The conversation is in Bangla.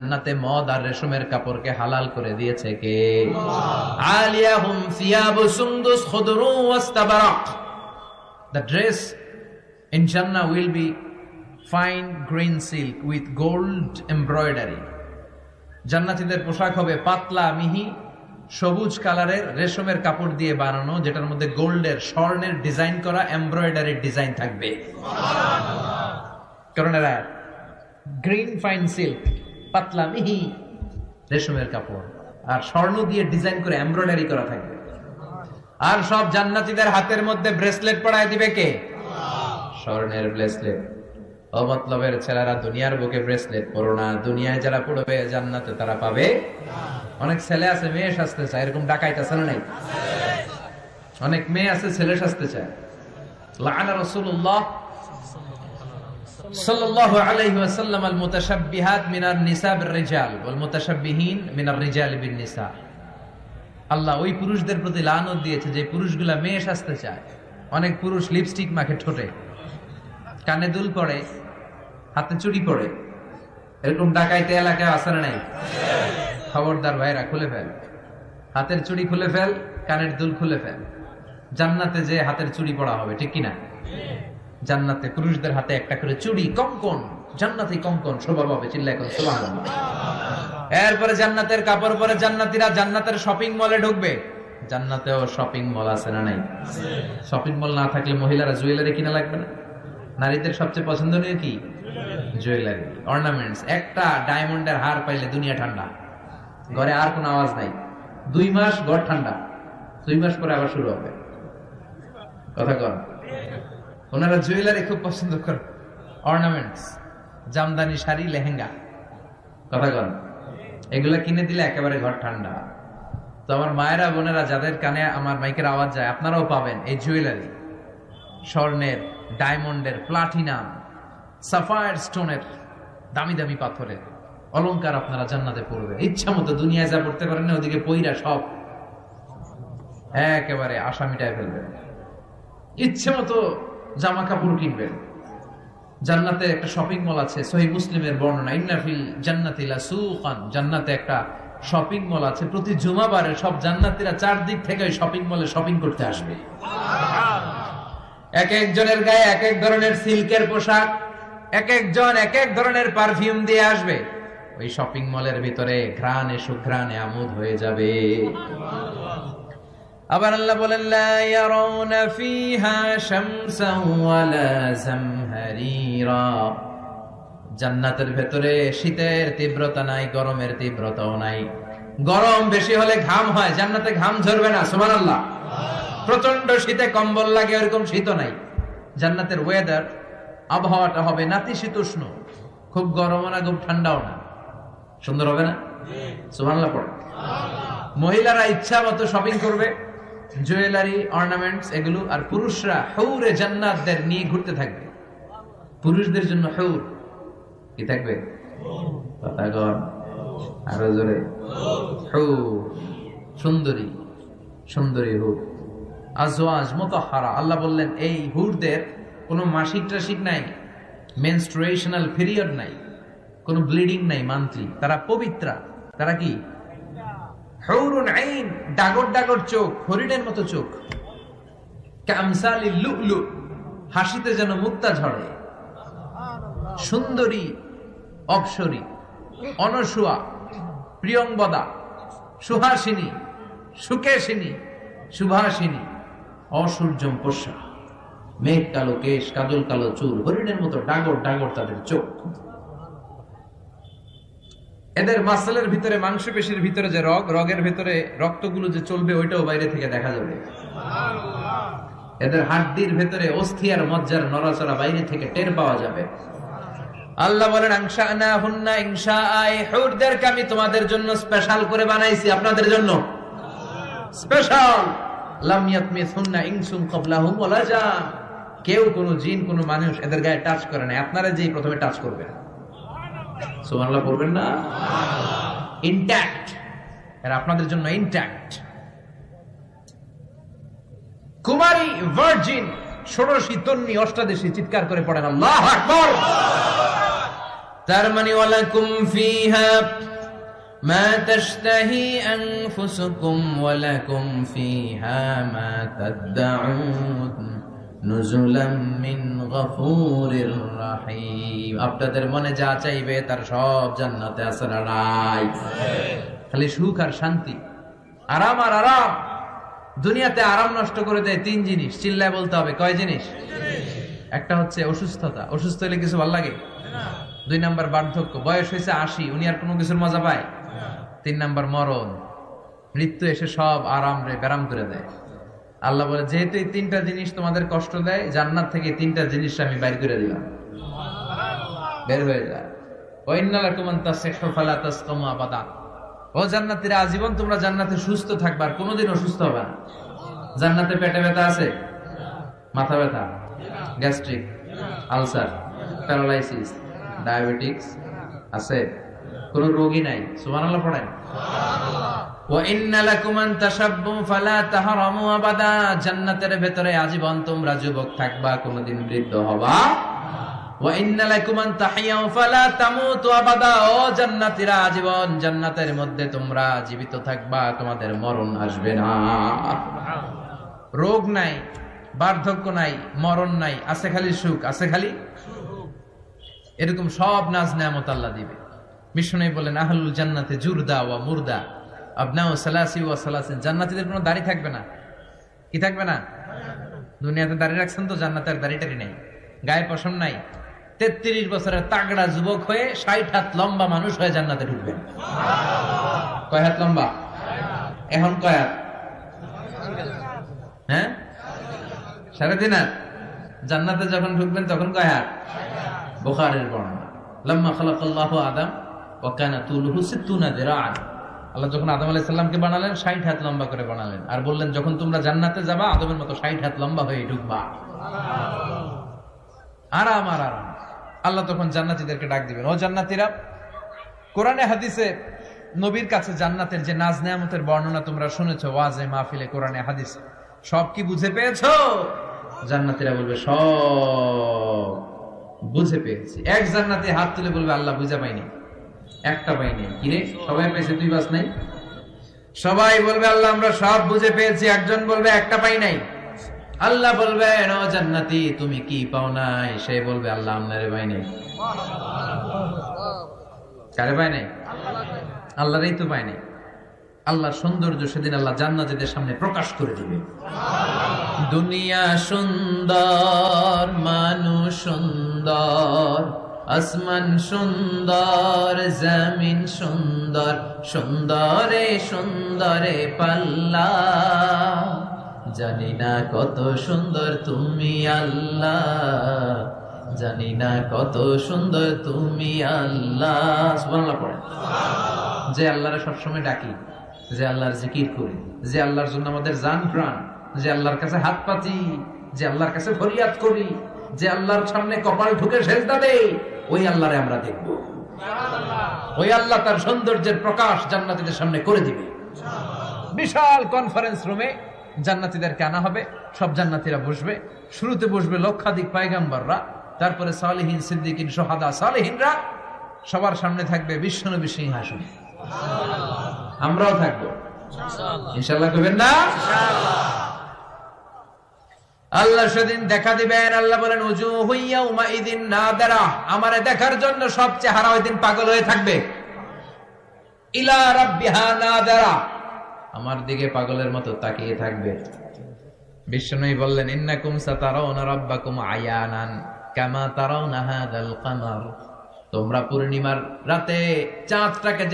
জান্নাতে মদ আর রেশমের কাপড়কে হালাল করে দিয়েছে কে? আলিয়াহুম সিয়াবু সুন্দুস খুদরু ওয়াস্তাবারাক। The dress in Jannah will be fine green silk with gold embroidery. জান্নাতীদের পোশাক হবে পাতলা মিহি সবুজ কালারের রেশমের কাপড় দিয়ে বানানো, যেটার মধ্যে গোল্ডের স্বর্ণের ডিজাইন করা এমব্রয়ডারির ডিজাইন থাকবে। কারণ এরা গ্রিন ফাইন সিল্ক, পাতলা মিহি রেশমের কাপড় আর স্বর্ণ দিয়ে ডিজাইন করে এমব্রয়ডারি করা থাকবে। আর সব জান্নাতীদের হাতের মধ্যে ব্রেসলেট পরায় দিবে কে? স্বর্ণের ব্রেসলেট। অমতলবের ছেলেরা দুনিয়ার বুকে ব্রেসলেট পরো না, দুনিয়ায় যারা পড়বে জান্নাতে তারা পাবে। অনেক ছেলে আছে মেয়ে সাজতে চায়, এরকম ডাকাইতে আছে না নাই? অনেক মেয়ে আছে ছেলে সাজতে চায়। লাআনা রাসূলুল্লাহ সাল্লাল্লাহু আলাইহি ওয়াসাল্লাম আল মুতাশাব্বিহাত মিনান নিসা বির রিজাল ওয়াল মুতাশাব্বিহিন মিনার রিজাল বিন নিসা। আল্লাহ ওই পুরুষদের প্রতি লানত দিয়েছে যে পুরুষগুলা মেয়ে সাজতে চায়। অনেক পুরুষ লিপস্টিক মাখে ঠোঁটে, কানে দুল পড়ে, হাতে চুড়ি পড়ে। এরকম ডাকাইতে এলাকায় আছে না নাই? খবরদার ভাইরা, খুলে ফেল হাতের চুড়ি, খুলে ফেল কানের দুল, খুলে ফেল। জান্নাতে যে হাতের চুড়ি পড়া হবে, ঠিক কিনা? জান্নাতে পুরুষদের হাতে একটা করে চুড়ি, কঙ্কন, জান্নাতি কঙ্কন শোভা পাবে। চিল্লায় এখন সুবহানাল্লাহ। এরপরে জান্নাতের কাপড় পরে জান্নাতীরা জান্নাতের শপিং মলে ঢুকবে। জান্নাতেও শপিং মল আছে না নাই? শপিং মল না থাকলে মহিলারা জুয়েলারি কিনা লাগবে না? নারীদের সবচেয়ে পছন্দনীয় কি? Jewellery, ornaments. একটা ডায়মন্ডের হার পাইলে দুনিয়া ঠান্ডা, ঘরে আর কোনো আওয়াজ নাই। 2 মাস ঘর ঠান্ডা, 2 মাস পরে আবার শুরু হবে। কথা কর। ওনারা জুয়েলারি খুব পছন্দ করেন, অর্নামেন্টস, জামদানি শাড়ি, লেহেঙ্গা। কথা কর। এগুলা কিনে দিলে একেবারে ঘর ঠান্ডা। তো আমার মায়েরা বোনেরা যাদের কানে আমার মাইকের আওয়াজ যায়, আপনারাও পাবেন এই জুয়েলারি। স্বর্ণের, ডায়মন্ডের, প্লাটিনাম, সাফায়ার স্টোনের, দামি দামি পাথরের অলংকার আপনারা জান্নাতে পড়বে। ইচ্ছা মতো দুনিয়ায় যা পড়তে পারেন না, ওদিকে পইরা সব একেবারে আশা মিটায় ফেলবেন। ইচ্ছে মতো জামা কাপড় কিনবেন। জান্নাতে একটা শপিং মল আছে, সহিহ মুসলিমের বর্ণনা, ইন্না ফিল জান্নাতি লাসুকান। জান্নাতে একটা শপিং মল আছে। প্রতি জুমাবারে সব জান্নাতীরা চারদিক থেকে ওই শপিং মলে শপিং করতে আসবে। এক একজনের গায়ে এক এক ধরনের সিল্কের পোশাক, এক একজন এক এক ধরনের পারফিউম দিয়ে আসবে। ওই শপিং মলের ভিতরে ঘ্রাণে সুঘ্রাণে আমোদ হয়ে যাবে। আবার আল্লাহ বলেন, লা ইয়ারাউনা ফিহা শামসান ওয়ালা জামহারিরা। জান্নাতের ভেতরে শীতের তীব্রতা নাই, গরমের তীব্রতাও নাই। গরম বেশি হলে ঘাম হয়, জান্নাতে ঘাম ঝরবে না। সুবহানাল্লাহ। প্রচন্ড শীতে কম্বল লাগে, এরকম শীত নাই। জান্নাতের ওয়েদার, আবহাওয়াটা হবে নাতিশীতোষ্ণ, খুব গরমও না, খুব ঠান্ডাও না। সুন্দর হবে না? সুবহানাল্লাহ পড়ে। মহিলারা ইচ্ছা মতো শপিং করবে, জুয়েলারি, অর্নামেন্টস এগুলো। আর পুরুষরা হুরে জান্নাতদের নিয়ে ঘুরতে থাকবে। পুরুষদের জন্য হুর কি থাকবে? আরো জোরে, হুর, সুন্দরী, সুন্দরী হুর। আজওয়াজ মুতাহহারা। আল্লাহ বললেন এই হুরদের কোনো মাসিক টাসিক নাই, মেনস্ট্রুয়েশনাল পিরিয়ড নাই, কোনো ব্লিডিং নাই মান্থলি। তারা পবিত্রা। তারা কি? হুরুন আইন, ডাগর ডাগর চোখ, হরিণের মতো চোখ। কামসালিল লুলু, হাসিতে যেন মুক্তা ঝরে। সুন্দরী, অপ্সরী, অনসুয়া, প্রিয়ংবদা, সুহাসিনী, সুকেশিনী, সুভাষিনী, অসূর্যম পোষা, মেঘ কালো কেশ, কাজল কালো চুল, হরিণের মতো ডাগর ডাগর তাদের চোখ। এদের মাসলের ভিতরে, মাংসপেশির ভিতরে যে রগের ভিতরে রক্তগুলো যে চলবে, ওইটাও বাইরে থেকে দেখা যাবে। এদের হাড্ডির ভেতরে অস্থি আর মজ্জার নড়াচড়া বাইরে থেকে টের পাওয়া যাবে। আল্লাহ বলেন, আনশানাহুন্না ইনশাআ। এই হুরদেরকে আমি তোমাদের জন্য স্পেশাল করে বানাইছি, আপনাদের জন্য স্পেশাল। লাম ইয়াতমিসুন্না ইনসুন ক্বাবলাহুম ওয়ালা জান। কেউ, কোনো জিন, কোনো মানুষ এদের গায়ে টাচ করে না। আপনারা যেই প্রথমে টাচ করবেন, সুবহানাল্লাহ পড়বেন না? ইনট্যাক্ট, এরা আপনাদের জন্য ইনট্যাক্ট। কুমারী, ভার্জিন, ষোড়শী, তন্নি, অষ্টাদশী। চিৎকার করে পড়েন আল্লাহু আকবার। তার মানে ওয়ালাকুম ফিহা মা তাশতাহি আনফুসুকুম ওয়ালাকুম ফিহা মা তাদউন নুজুলাম মিন গফুরির রহিম। আপনাদের মনে যা চাইবে তার সব জান্নাতে আছে না নাই? খালি সুখ আর শান্তি, আরাম আর আরাম। দুনিয়াতে আরাম নষ্ট করে দেয় তিন জিনিস, চিল্লায় বলতে হবে। কয় জিনিস? একটা হচ্ছে অসুস্থতা, অসুস্থ হলে কিছু ভালো লাগে? 2 নাম্বার বার্ধক্য, বয়স হয়েছে 80, উনি আর কোনো কিছুর মজা পায়? 3 নাম্বার মরণ, মৃত্যু এসে সব আরাম রে ব্যারাম করে দেয়। আল্লাহ বলে যেহেতু এই 3টা জিনিস তোমাদের কষ্ট দেয়, জান্নাত থেকে 3টা জিনিস আমি বাইর করে দিলাম, বের হয়ে যায়। ও জান্নাতীরা, আজীবন তোমরা জান্নাতে সুস্থ থাকবে, আর কোনোদিন অসুস্থ হবে না। জান্নাতে পেটে ব্যথা আছে? মাথা ব্যথা, গ্যাস্ট্রিক, আলসার, প্যারালাইসিস, ডায়াবেটিক্স আছে? কোন রোগী নাই। সুবহানাল্লাহ পড়েন। ওয়া ইন্না লাকুম আন তাশাব্বু ফালা তাহরামু আবাদা। জান্নাতের ভেতরে আজীবন তোমরা যুবক থাকবা, কোনদিন বৃদ্ধ হবা। ওয়া ইন্না লাকুম আন তাহিয়াউ ফালা তামুতু আবাদা। ও জান্নাতীরা, আজীবন জান্নাতের মধ্যে তোমরা জীবিত থাকবা, তোমাদের মরণ আসবে না। রোগ নাই, বার্ধক্য নাই, মরণ নাই, আছে খালি সুখ, আছে খালি এরকম সব নাজ নেয়ামত আল্লাহ দিবে। বিষ্ণু বলেন আহলুল জান্নাতে জুরদা ওয়া মুরদা আবনাউ সালাসি ওয়া সালাসিন। জান্নাতীদের কোনো দাড়ি থাকবে না। কি থাকবে না? দুনিয়াতে দাড়ি রাখছেন তো, জান্নাতের দাড়িটারি নাই, গায়ে পশম নাই। 33 বছরের তাগড়া যুবক হয়ে 60 হাত লম্বা মানুষ হয়ে জান্নাতে ঢুকবেন। কয় হাত লম্বা? এখন কয় হাত? হ্যাঁ, 3.5 হাত। জান্নাতে যখন ঢুকবেন তখন কয় হাত? বুখারীর বর্ণনা, লাম্মা খালাকাল্লাহু আদম ওয়া কানা তুলুহু 60 দিরাআন। আল্লাহ যখন আদম আলাইহিস সালামকে বানালেন 60 হাত লম্বা করে বানালেন, আর বললেন যখন তোমরা জান্নাতে যাবা আদমের মতো 60 হাত লম্বা হয়ে ঢুকবা। আরাম আর আরাম। আল্লাহ তখন জান্নাতীদেরকে ডাক দিবেন, ও জান্নাতীরা, কোরআনে হাদিসে নবীর কাছে জান্নাতের যে নাজ নেয়ামতের বর্ণনা তোমরা শুনেছো ওয়াজে মাহফিলে, কোরআনে হাদিসে, সব কি বুঝে পেয়েছো? জান্নাতীরা বলবে সব বুঝে পেয়েছি। এক জান্নাতে হাত তুলে বলবে আল্লাহ বুঝা পাইনি, একটা পাইনি। কিরে সবাই পেয়েছে, তুই বাস নাই? সবাই বলবে আল্লাহ আমরা সব বুঝে পেয়েছি। একজন বলবে একটা পাই নাই। আল্লাহ বলবেন ও জান্নাতি তুমি কি পাও নাই? সে বলবে আল্লাহ আপনারে পাই নাই। কারে পাই নাই? আল্লাহরই তো পাই নাই। আল্লাহর সৌন্দর্য সেদিন আল্লাহ জান্নাতীদের সামনে প্রকাশ করে দিবে। দুনিয়া সুন্দর, মানুষ সুন্দর, আসমান সুন্দর, জমিন সুন্দর, সুন্দরে সুন্দরে পাল্লা। জানি না কত সুন্দর তুমি আল্লাহ, জানি না কত সুন্দর তুমি আল্লাহ। সুবহানাল্লাহ পড়েন। যে আল্লাহরে সবসময় ডাকি, যে আল্লাহর জিকির করি, যে আল্লাহর জন্য আমাদের জান প্রাণ, যে আল্লাহর কাছে হাত পাতি, যে আল্লাহর কাছে ফরিয়াদ করি, যে আল্লাহর সামনে কপাল ঢুকে সেজদা দেই, ওই আল্লাহরে আমরা দেখব। ওই আল্লাহ তার সৌন্দর্যের প্রকাশ জান্নাতীদের সামনে করে দিবে। বিশাল কনফারেন্স রুমে জান্নাতীদেরকে আনা হবে, সব জান্নাতীরা বসবে। শুরুতে বসবে লক্ষাধিক পয়গম্বররা, তারপরে সালেহিন, সিদ্দিকিন, শুহাদা, সালেহিনরা। সবার সামনে থাকবে বিশ্বনবী সিংহাসন। আমরাও থাকবো ইনশাআল্লাহ। কইবেন না? আল্লাহ সেদিন দেখা দিবেন। আল্লাহ বলেন উজুহু ইয়াউমা ইদিন নাদিরা। আমারে দেখার জন্য সব চেহারা ওই দিন পাগল হয়ে থাকবে। ইলা রাব্বিহা নাদিরা, আমার দিকে পাগলের মতো তাকিয়ে থাকবে। বিষ্ণুই বললেন ইন্নাকুম সাতারাউনা রাব্বাকুম আয়ানান কামা তারাউনা হাযাল কামার। তোমরা পূর্ণিমার রাতে চাঁদটাকে